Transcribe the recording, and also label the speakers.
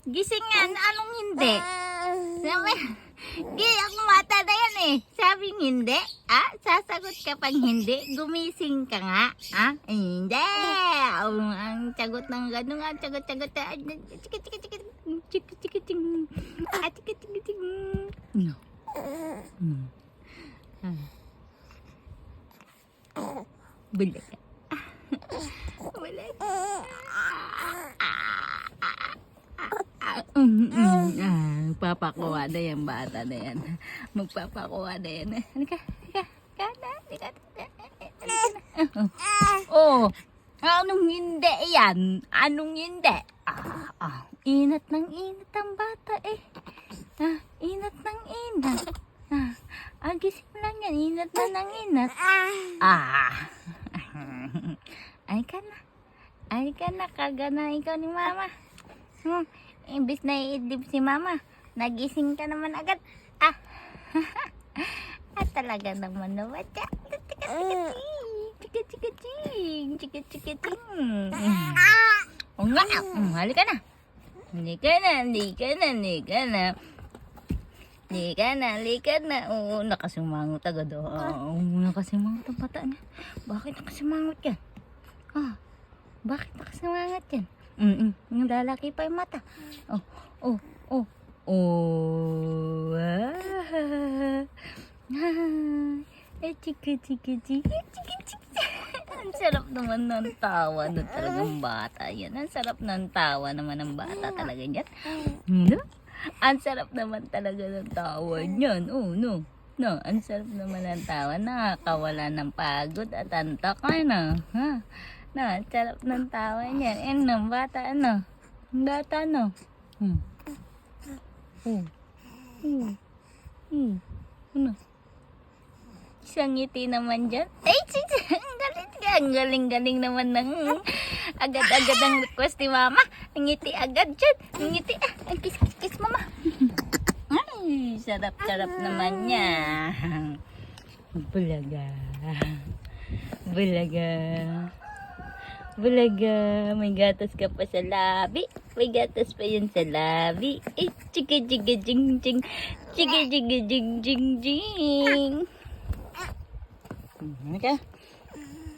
Speaker 1: Gisingan, anong hindi? Sabi, di ako mata na yan eh. Sabing hindi. Ah, sasagot ka pang hindi. Gumising ka nga. Ah, hindi. Ang sagot ng gano'n nga. Sagot. Chika. Chika. Ah, chika. No. Bulag ka. Bulag ka. Magpapakuha na yan, bata na yan. Magpapakuha na yan. Halika. Oh, anong hindi yan? Anong hindi? Inat ng inat ang bata eh. Inat ng inat. Gising lang yan, inat na ng inat. Ay ka na, kagana ikaw ni mama. Imbis na iidlip si mama, nagising ka naman agad. Talaga naman na bata. Chika. O nga, halika na. Halika na. Oo, nakasimangot agad. Nakasimangot ang bata niya. Bakit nakasimangot yan? Bakit nakasimangot yan? Yung lalaki pa yung mata. Chika. Ang sarap naman ng tawa ng talagang bata yan. Ang sarap ng tawa naman ng bata talaga yan. Ang sarap naman talaga ng tawa niyan. No, ang sarap naman ng tawa. Nakakawala ng pagod at antok ka na. Ang sarap ng tawa niyan. Bata ano? Bata ano? Ano? Isang ngiti naman dyan. Ang galing naman ng agad-agad ang request ni mama. Ang ngiti agad dyan. Ang ngiti. Kiss mama. Ay, sarap naman niya. Bulaga. May gatas ka pa sa labi. May gatas pa yan sa labi. Chika jing. Chika jing. Okay.